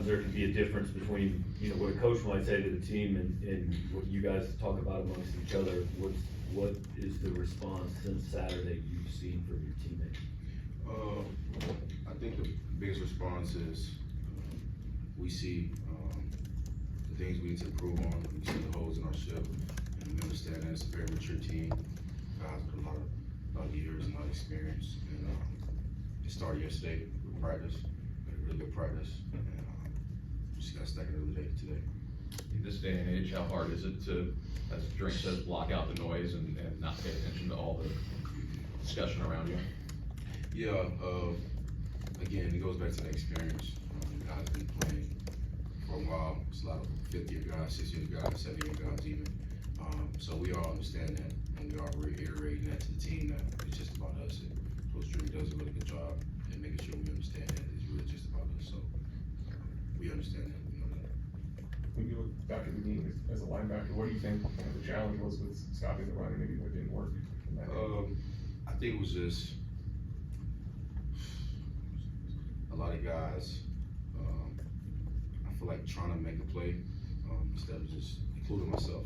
sometimes there can be a difference between, you know, what a coach might say to the team and what you guys talk about amongst each other. What is the response since Saturday you've seen from your teammates? I think the biggest response is we see the things we need to improve on. We see the holes in our ship, and we understand that it's a very mature team, guys with a lot of years and a lot of experience. And it started yesterday with practice, really good practice, and just got to stack it every day today. In this day and age, how hard is it to, as Drink says, block out the noise and not pay attention to all the discussion around you? Yeah, again, it goes back to the experience. Guys have been playing for a while. It's a lot of 5th-year guys, 6th-year guys, 7th-year guys even. So we all understand that, and we are reiterating that to the team that it's just about us. And Coach Drink does a really good job in making sure we understand that it's really just about us. So we understand that, we know that. When you look back at the game as a linebacker, what do you think kind of the challenge was with stopping the run, and maybe what didn't work in that game? I think it was just a lot of guys, I feel like trying to make a play instead of just, including myself,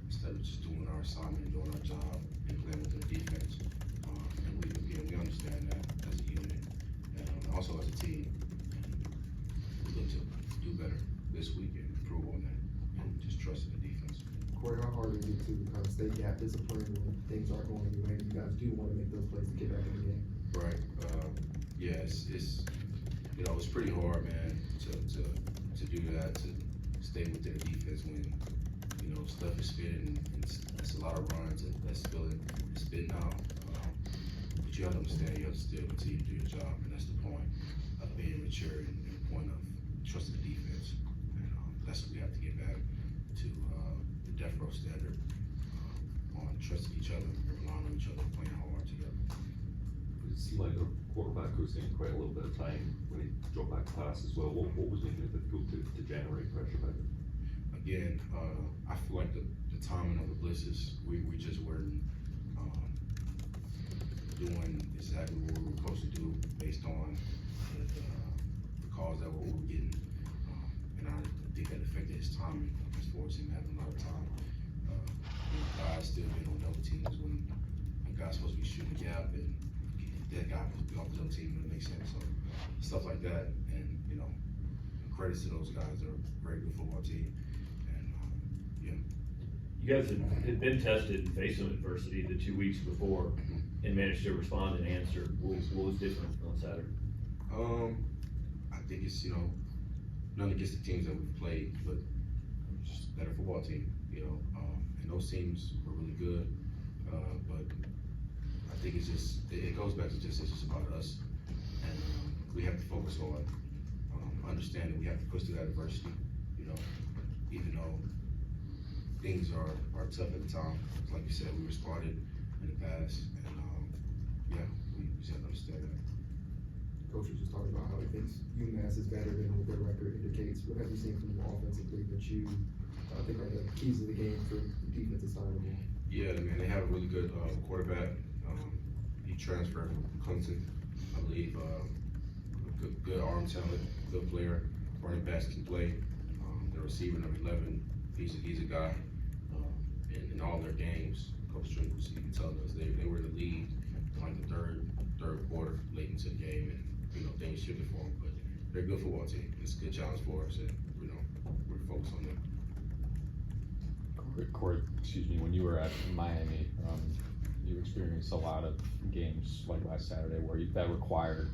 instead of just doing our assignment and doing our job and playing with their defense. And we understand that as a unit and also as a team. And we look to do better this week and improve on that and just trust in the defense. Corey, how hard is it to kind of stay gap disciplined when things aren't going your way and you guys do want to make those plays to get back in the game? Right. Yeah, it's you know, it's pretty hard, man, to do that, to stay within the defense when, you know, stuff is spinning and that's a lot of runs and that's spitting out. But you have to understand, you have to still continue to do your job, and that's the point of being mature and the point of trusting the defense. And that's what we have to get back to the death row standard on trusting each other, relying on each other, playing hard together. It seemed like the quarterback was taking quite a little bit of time when he dropped back to pass as well. What was making it difficult to generate pressure back then? Again, I feel like the timing of the blitzes, we just weren't doing exactly what we were supposed to do based on the calls that we were getting. And I think that affected his timing as far as him having a lot of time. Guys still being on double teams when a guy's supposed to be shooting the gap and that guy was off the double team, and it makes sense. So stuff like that, and you know, credits to those guys. They're a very good football team, and yeah. You guys had been tested and faced some adversity the 2 weeks before and managed to respond and answer. What was different on Saturday? I think it's, you know, none against the teams that we've played, but just a better football team, you know, and those teams were really good, but I think it's just, it goes back to just, it's just about us, and we have to focus on understanding we have to push through that adversity, you know, even though things are tough at the time. Like you said, we responded in the past, and yeah, we just have to understand that. Coach was just talking about how he thinks UMass is better than what their record indicates. What have you seen from them offensively that you think are the keys of the game for the defensive side of the ball? Yeah, man, they have a really good quarterback. He transferred from Clemson, I believe. Good arm talent, good player. Running backs can play. The receiver, number 11, he's a guy. In all their games, Coach Drink was even telling us they were in the lead in like the third quarter, late into the game, and you know things shifted for them. But they're a good football team. It's a good challenge for us, and you know we're focused on them. Corey, excuse me, when you were at Miami, you experienced a lot of games like last Saturday where that required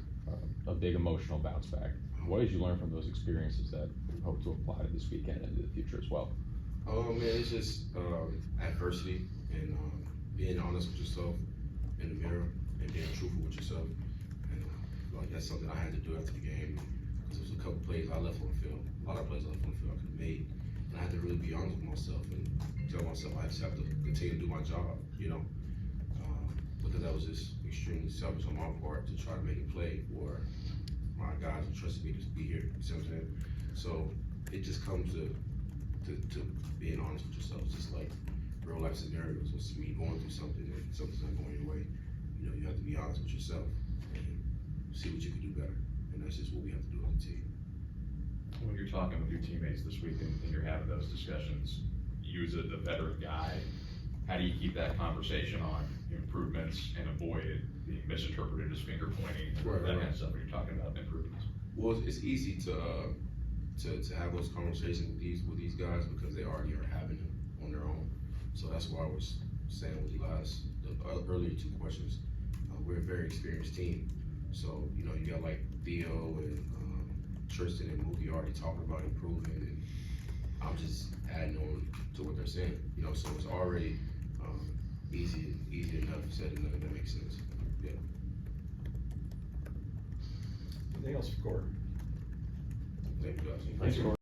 a big emotional bounce back. What did you learn from those experiences that you hope to apply to this weekend and into the future as well? Man, it's just adversity and being honest with yourself in the mirror and being truthful with yourself. And like that's something I had to do after the game because there was a couple plays I left on the field, a lot of plays I left on the field I could have made, and I had to really be honest with myself and tell myself I just have to continue to do my job, you know, because that was just extremely selfish on my part to try to make a play for my guys who trusted me to be here. You see what I'm saying? So it just comes to being honest with yourself. It's just like real life scenarios. When you're going through something and something's not going your way, you know, you have to be honest with yourself and see what you can do better. And that's just what we have to do as a team. When you're talking with your teammates this week and you're having those discussions, you as a veteran guy, how do you keep that conversation on improvements and avoid it being misinterpreted as finger pointing, or that kind of stuff when you're talking about improvements? Well, it's easy to have those conversations with these guys because they already are having them on their own. So that's why I was saying with the earlier two questions, we're a very experienced team. So, you know, you got like Theo and Tristan and Mookie already talking about improving, and I'm just adding on to what they're saying. You know, so it's already easy enough said and done, if that makes sense. Yeah. Anything else for Corey? Thank you guys. Thanks, Corey.